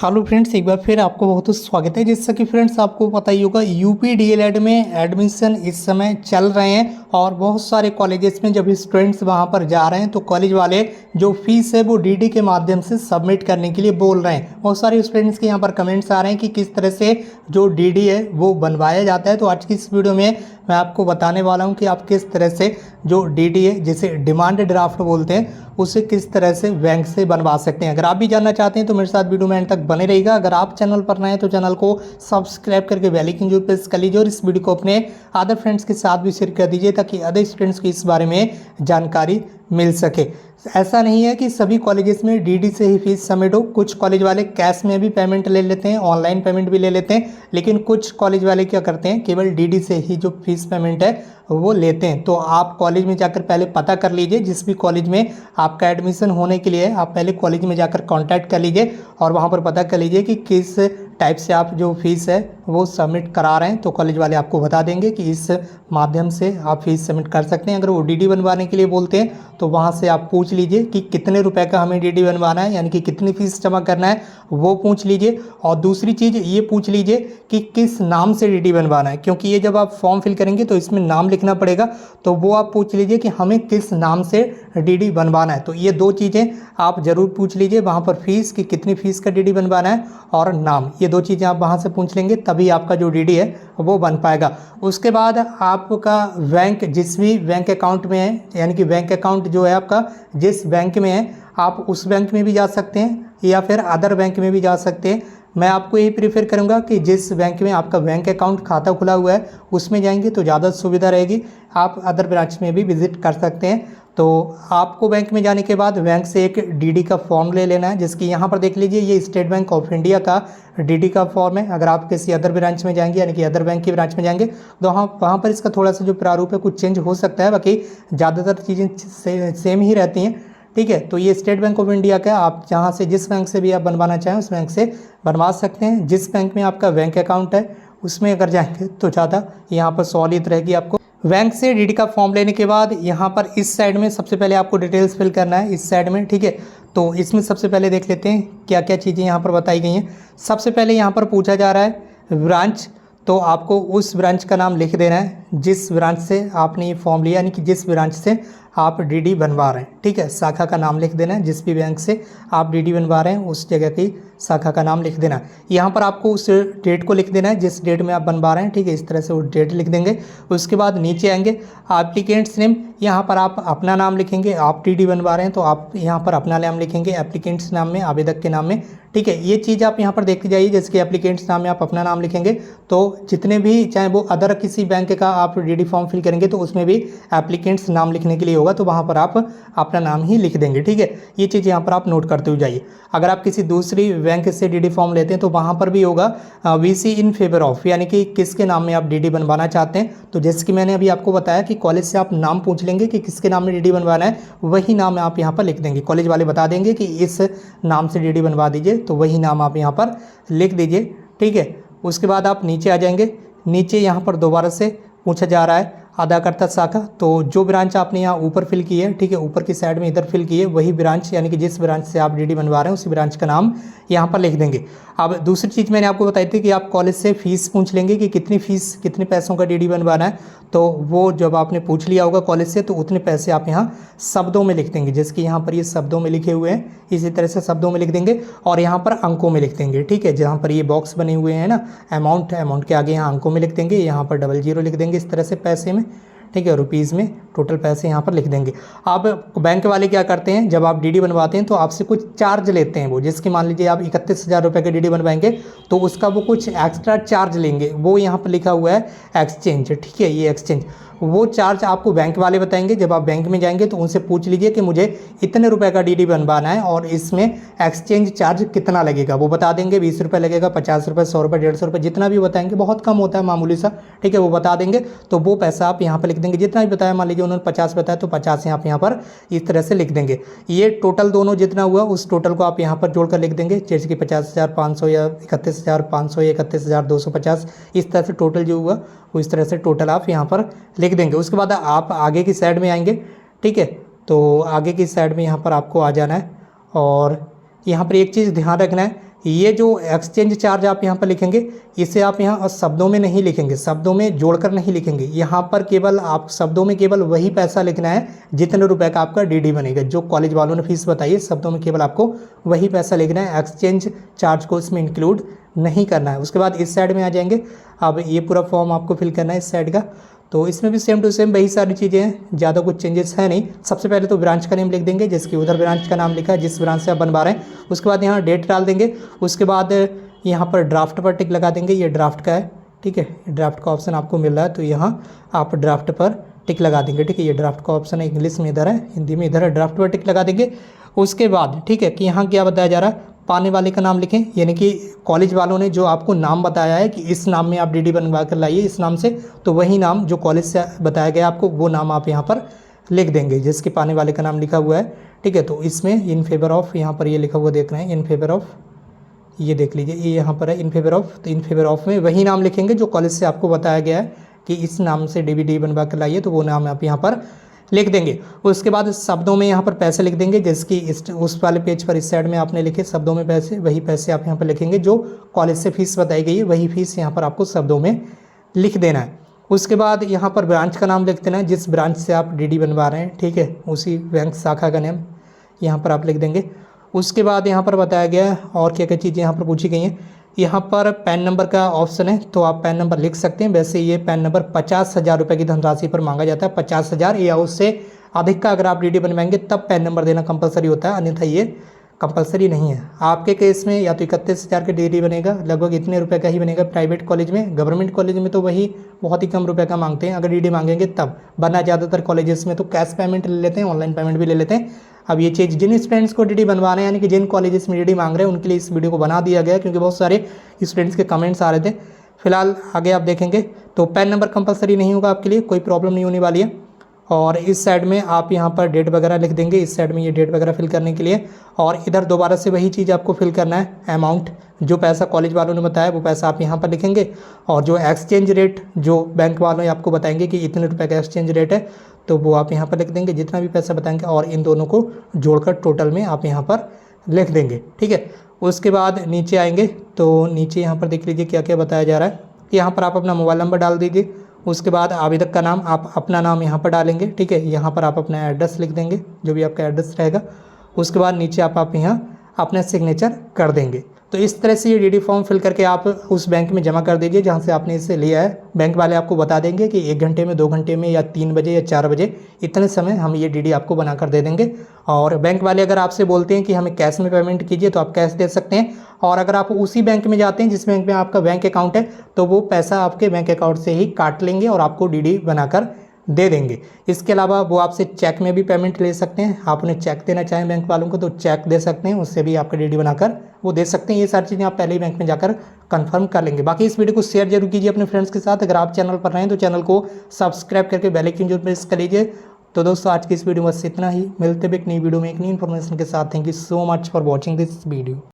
Hello friends, एक बार फिर आपको बहुत बहुत स्वागत है। जैसा कि फ्रेंड्स आपको पता ही होगा, यूपी डीएलएड में एडमिशन इस समय चल रहे हैं और बहुत सारे कॉलेजेस में जब स्टूडेंट्स वहां पर जा रहे हैं तो कॉलेज वाले जो फीस है वो डीडी के माध्यम से सबमिट करने के लिए बोल रहे हैं। बहुत सारे स्टूडेंट्स के यहाँ पर कमेंट्स आ रहे हैं कि किस तरह से जो डीडी है वो बनवाया जाता है। तो आज की इस वीडियो में मैं आपको बताने वाला हूँ कि आप किस तरह से जो डीडी है, जिसे डिमांड ड्राफ्ट बोलते हैं, उसे किस तरह से बैंक से बनवा सकते हैं। अगर आप भी जानना चाहते हैं तो मेरे साथ वीडियो में एंड तक बने रहिएगा। अगर आप चैनल पर नए हैं तो चैनल को सब्सक्राइब करके बेल आइकन जरूर प्रेस कर लीजिए और इस वीडियो को अपने अदर फ्रेंड्स के साथ भी शेयर कर दीजिए ताकि अदर स्टूडेंट्स को इस बारे में जानकारी मिल सके। ऐसा नहीं है कि सभी कॉलेजेस में डीडी से ही फीस सबमिट हो। कुछ कॉलेज वाले कैश में भी पेमेंट ले लेते हैं, ऑनलाइन पेमेंट भी ले लेते हैं, लेकिन कुछ कॉलेज वाले क्या करते हैं, केवल डीडी से ही जो फीस पेमेंट है वो लेते हैं। तो आप कॉलेज में जाकर पहले पता कर लीजिए, जिस भी कॉलेज में आपका एडमिशन होने के लिए आप पहले कॉलेज में जाकर कांटेक्ट कर लीजिए और वहाँ पर पता कर लीजिए कि किस टाइप से आप जो फीस है वो सबमिट करा रहे हैं। तो कॉलेज वाले आपको बता देंगे कि इस माध्यम से आप फीस सबमिट कर सकते हैं। अगर वो डीडी बनवाने के लिए बोलते हैं तो वहाँ से आप पूछ लीजिए कि कितने रुपए का हमें डीडी बनवाना है, यानी कि कितनी फीस जमा करना है वो पूछ लीजिए। और दूसरी चीज़ ये पूछ लीजिए कि किस नाम से डीडी बनवाना है, क्योंकि ये जब आप फॉर्म फिल करेंगे तो इसमें नाम लिखना पड़ेगा। तो वो आप पूछ लीजिए कि हमें किस नाम से डीडी बनवाना है। तो ये दो चीज़ें आप ज़रूर पूछ लीजिए वहाँ पर, फीस कि कितनी फीस का डीडी बनवाना है और नाम। ये दो चीज़ें आप वहाँ से पूछ लेंगे तभी आपका जो डीडी है वो बन पाएगा। उसके बाद आपका बैंक जिस भी बैंक अकाउंट में है, यानी कि बैंक अकाउंट जो है आपका जिस बैंक में है, आप उस बैंक में भी जा सकते हैं या फिर अदर बैंक में भी जा सकते हैं। मैं आपको यही प्रीफर करूंगा कि जिस बैंक में आपका बैंक अकाउंट खाता खुला हुआ है उसमें जाएंगे तो ज़्यादा सुविधा रहेगी। आप अदर ब्रांच में भी विजिट कर सकते हैं। तो आपको बैंक में जाने के बाद बैंक से एक डीडी का फॉर्म ले लेना है, जिसकी यहाँ पर देख लीजिए ये स्टेट बैंक ऑफ इंडिया का डीडी का फॉर्म है। अगर आप किसी अदर ब्रांच में जाएंगे, यानी कि अदर बैंक की ब्रांच में जाएंगे, तो वहाँ पर इसका थोड़ा सा जो प्रारूप है कुछ चेंज हो सकता है, बाकी ज़्यादातर चीज़ें सेम ही रहती हैं। ठीक है, तो ये स्टेट बैंक ऑफ इंडिया का, आप जहाँ से जिस बैंक से भी आप बनवाना चाहें उस बैंक से बनवा सकते हैं। जिस बैंक में आपका बैंक अकाउंट है उसमें अगर जाएंगे तो ज़्यादा यहाँ पर सहूलियत रहेगी आपको। बैंक से डीडी का फॉर्म लेने के बाद यहाँ पर इस साइड में सबसे पहले आपको डिटेल्स फिल करना है, इस साइड में। ठीक है, तो इसमें सबसे पहले देख लेते हैं क्या क्या चीज़ें यहाँ पर बताई गई हैं। सबसे पहले यहाँ पर पूछा जा रहा है ब्रांच, तो आपको उस ब्रांच का नाम लिख देना है जिस ब्रांच से आपने ये फॉर्म लिया, यानी कि जिस ब्रांच से आप डीडी बनवा रहे हैं। ठीक है, शाखा का नाम लिख देना है, जिस भी बैंक से आप डीडी बनवा रहे हैं उस जगह की शाखा का नाम लिख देना है। यहाँ पर आपको उस डेट को लिख देना है जिस डेट में आप बनवा रहे हैं। ठीक है, इस तरह से वो डेट लिख देंगे। उसके बाद नीचे आएंगे एप्लीकेंट्स नेम, यहाँ पर आप अपना नाम लिखेंगे। आप डीडी बनवा रहे हैं तो आप यहाँ पर अपना नाम लिखेंगे एप्लीकेंट्स नाम में, आवेदक के नाम में। ठीक है, ये चीज़ आप यहाँ पर देखते जाइए, जैसे कि एप्लीकेंट्स नाम में आप अपना नाम लिखेंगे तो जितने भी, चाहे वो अदर किसी बैंक का आप डीडी फॉर्म फिल करेंगे तो उसमें भी एप्लीकेंट्स नाम लिखने के लिए होगा, तो वहाँ पर आप अपना नाम ही लिख देंगे। ठीक है, ये चीज़ यहाँ पर आप नोट करते हुए जाइए। अगर आप किसी दूसरी बैंक से डीडी फॉर्म लेते हैं तो वहाँ पर भी होगा वीसी इन फेवर ऑफ, यानी कि किसके नाम में आप डीडी बनवाना चाहते हैं। तो जैसे कि मैंने अभी आपको बताया कि कॉलेज से आप नाम पूछ लेंगे कि किसके नाम में डीडी बनवाना है, वही नाम आप यहाँ पर लिख देंगे। कॉलेज वाले बता देंगे कि इस नाम से डीडी बनवा दीजिए, तो वही नाम आप यहाँ पर लिख दीजिए। ठीक है, उसके बाद आप नीचे आ जाएंगे। नीचे यहाँ पर दोबारा से पूछा जा रहा है अदाकर्ता शाखा, तो जो ब्रांच आपने यहाँ ऊपर फिल की है, ठीक है, ऊपर की साइड में इधर फिल की है, वही ब्रांच, यानी कि जिस ब्रांच से आप डीडी बनवा रहे हैं उसी ब्रांच का नाम यहाँ पर लिख देंगे। अब दूसरी चीज़ मैंने आपको बताई थी कि आप कॉलेज से फ़ीस पूछ लेंगे कि कितनी फ़ीस, कितने पैसों का डीडी बनवाना है। तो वो जब आपने पूछ लिया होगा कॉलेज से तो उतने पैसे आप यहाँ शब्दों में लिख देंगे, जैसे कि यहाँ पर ये शब्दों में लिखे हुए हैं, इसी तरह से शब्दों में लिख देंगे और यहाँ पर अंकों में लिख देंगे। ठीक है, जहाँ पर ये बॉक्स बने हुए हैं ना, अमाउंट के आगे यहाँ अंकों में लिख देंगे, यहाँ पर 00 लिख देंगे इस तरह से पैसे में। ठीक है, रुपीज़ में टोटल पैसे यहाँ पर लिख देंगे। अब बैंक वाले क्या करते हैं, जब आप डीडी बनवाते हैं तो आपसे कुछ चार्ज लेते हैं वो, जिसके मान लीजिए आप 31,000 रुपये का डीडी बनवाएंगे तो उसका वो कुछ एक्स्ट्रा चार्ज लेंगे। वो यहाँ पर लिखा हुआ है एक्सचेंज। ठीक है, ये एक्सचेंज, वो चार्ज आपको बैंक वाले बताएंगे। जब आप बैंक में जाएंगे तो उनसे पूछ लीजिए कि मुझे इतने रुपए का डीडी बनवाना है और इसमें एक्सचेंज चार्ज कितना लगेगा, वो बता देंगे। 20 रुपये लगेगा, 50 रुपये, 100 रुपये, 150 रुपये, जितना भी बताएंगे, बहुत कम होता है, मामूली सा। ठीक है, वो बता देंगे तो वो पैसा आप यहाँ पर लिख देंगे। जितना भी बताया, मान लीजिए उन्होंने 50 बताया तो 50 आप यहाँ पर इस तरह से लिख देंगे। ये टोटल दोनों जितना हुआ उस टोटल को आप यहाँ पर जोड़कर लिख देंगे, जैसे कि 50,500 या 31,500 या 31,250, इस तरह से टोटल जो हुआ उस तरह से टोटल आप यहाँ पर लिख देंगे। उसके बाद आप आगे की साइड में आएंगे। ठीक है, तो आगे की साइड में यहाँ पर आपको आ जाना है और यहाँ पर एक चीज़ ध्यान रखना है, ये जो एक्सचेंज चार्ज आप यहाँ पर लिखेंगे, इसे आप यहाँ शब्दों में नहीं लिखेंगे, शब्दों में जोड़कर नहीं लिखेंगे। यहाँ पर केवल आप शब्दों में केवल वही पैसा लिखना है जितने रुपए का आपका डीडी बनेगा। जो कॉलेज वालों ने फीस बताई है, शब्दों में केवल आपको वही पैसा लिखना है, एक्सचेंज चार्ज को इसमें इंक्लूड नहीं करना है। उसके बाद इस साइड में आ जाएंगे। अब ये पूरा फॉर्म आपको फिल करना है इस साइड का। तो इसमें भी सेम टू सेम वही सारी चीज़ें हैं, ज़्यादा कुछ चेंजेस है नहीं। सबसे पहले तो ब्रांच का नेम लिख देंगे, जिसकी उधर ब्रांच का नाम लिखा है, जिस ब्रांच से आप बनवा रहे हैं। उसके बाद यहाँ डेट डाल देंगे। उसके बाद यहाँ पर ड्राफ्ट पर टिक लगा देंगे, ये ड्राफ्ट का है, ठीक है, ड्राफ्ट का ऑप्शन आपको मिल रहा है तो यहाँ आप ड्राफ्ट पर टिक लगा देंगे, ठीक है। ये ड्राफ्ट का ऑप्शन है, इंग्लिश में इधर है, हिंदी में इधर है, ड्राफ्ट पर टिक लगा देंगे। उसके बाद ठीक है कि यहाँ क्या बताया जा रहा है, पाने वाले का नाम लिखें, यानी कि कॉलेज वालों ने जो आपको नाम बताया है कि इस नाम में आप डीडी बनवा कर लाइए इस नाम से, तो वही नाम जो कॉलेज से बताया गया आपको वो नाम आप यहाँ पर लिख देंगे, जिसके पाने वाले का नाम लिखा हुआ है, ठीक है। तो इसमें इन फेवर ऑफ यहाँ पर ये लिखा हुआ देख रहे हैं, इन फेवर ऑफ, ये देख लीजिए, ये यहाँ पर है इन फेवर ऑफ। तो इन फेवर ऑफ में वही नाम लिखेंगे जो कॉलेज से आपको बताया गया है कि इस नाम से डीडी बनवा कर लाइए, तो वो नाम आप यहाँ पर लिख देंगे। उसके बाद शब्दों में यहाँ पर पैसे लिख देंगे, जिसकी उस वाले पेज पर इस साइड में आपने लिखे शब्दों में पैसे, वही पैसे आप यहाँ पर लिखेंगे। जो कॉलेज से फीस बताई गई है वही फीस यहाँ पर आपको शब्दों में लिख देना है। उसके बाद यहाँ पर ब्रांच का नाम लिख देना है, जिस ब्रांच से आप डीडी बनवा रहे हैं, ठीक है, उसी बैंक शाखा का नाम यहाँ पर आप लिख देंगे। उसके बाद यहाँ पर बताया गया है और क्या क्या चीज़ें यहाँ पर पूछी गई हैं। यहाँ पर पैन नंबर का ऑप्शन है, तो आप पैन नंबर लिख सकते हैं। वैसे ये पैन नंबर 50,000 रुपये की धनराशि पर मांगा जाता है, 50,000 या उससे अधिक का अगर आप डीडी बनवाएंगे तब पैन नंबर देना कंपलसरी होता है, अन्यथा ये कंपलसरी नहीं है। आपके केस में या तो 31,000 का डीडी बनेगा, लगभग इतने रुपए का ही बनेगा प्राइवेट कॉलेज में। गवर्नमेंट कॉलेज में तो वही बहुत ही कम रुपए का मांगते हैं अगर डीडी मांगेंगे तब, वरना ज़्यादातर कॉलेजेस में तो कैश पेमेंट ले लेते हैं, ऑनलाइन पेमेंट भी ले लेते हैं। अब ये चीज़ जिन स्टूडेंट्स को डीडी बनवा रहे हैं, यानी कि जिन कॉलेजेस में डीडी मांग रहे हैं, उनके लिए इस वीडियो को बना दिया गया, क्योंकि बहुत सारे स्टूडेंट्स के कमेंट्स आ रहे थे। फिलहाल आगे आप देखेंगे तो पैन नंबर कंपलसरी नहीं होगा आपके लिए, कोई प्रॉब्लम नहीं होने वाली है। और इस साइड में आप यहाँ पर डेट वगैरह लिख देंगे, इस साइड में ये डेट वगैरह फिल करने के लिए। और इधर दोबारा से वही चीज़ आपको फिल करना है, अमाउंट, जो पैसा कॉलेज वालों ने बताया वो पैसा आप यहाँ पर लिखेंगे। और जो एक्सचेंज रेट जो बैंक वालों आपको बताएंगे कि इतने रुपए का एक्सचेंज रेट है, तो वो आप यहाँ पर लिख देंगे, जितना भी पैसा बताएंगे, और इन दोनों को जोड़कर टोटल में आप यहाँ पर लिख देंगे, ठीक है। उसके बाद नीचे आएंगे तो नीचे यहाँ पर देख लीजिए क्या क्या बताया जा रहा है। यहाँ पर आप अपना मोबाइल नंबर डाल दीजिए। उसके बाद आवेदक का नाम, आप अपना नाम यहाँ पर डालेंगे, ठीक है। यहाँ पर आप अपना एड्रेस लिख देंगे, जो भी आपका एड्रेस रहेगा। उसके बाद नीचे आप यहाँ अपना सिग्नेचर कर देंगे। तो इस तरह से ये डीडी फॉर्म फिल करके आप उस बैंक में जमा कर दीजिए जहाँ से आपने इसे लिया है। बैंक वाले आपको बता देंगे कि 1 घंटे में, 2 घंटे में, या 3 बजे या 4 बजे, इतने समय हम ये डीडी आपको बनाकर दे देंगे। और बैंक वाले अगर आपसे बोलते हैं कि हमें कैश में पेमेंट कीजिए, तो आप कैश दे सकते हैं। और अगर आप उसी बैंक में जाते हैं जिस बैंक में आपका बैंक अकाउंट है, तो वो पैसा आपके बैंक अकाउंट से ही काट लेंगे और आपको डीडी बनाकर दे देंगे। इसके अलावा वो आपसे चेक में भी पेमेंट ले सकते हैं। आप उन्हें चेक देना चाहें बैंक वालों को तो चेक दे सकते हैं, उससे भी आपका डीडी बनाकर वो दे सकते हैं। ये सारी चीज़ें आप पहले ही बैंक में जाकर कंफर्म कर लेंगे। बाकी इस वीडियो को शेयर जरूर कीजिए अपने फ्रेंड्स के साथ। अगर आप चैनल पर रहें तो चैनल को सब्सक्राइब करके बेल आइकन जरूर प्रेस कर लीजिए। तो दोस्तों आज की इस वीडियो में बस इतना ही, मिलते हैं एक नई वीडियो में एक नई इन्फॉर्मेशन के साथ। Thank you so much for watching this video.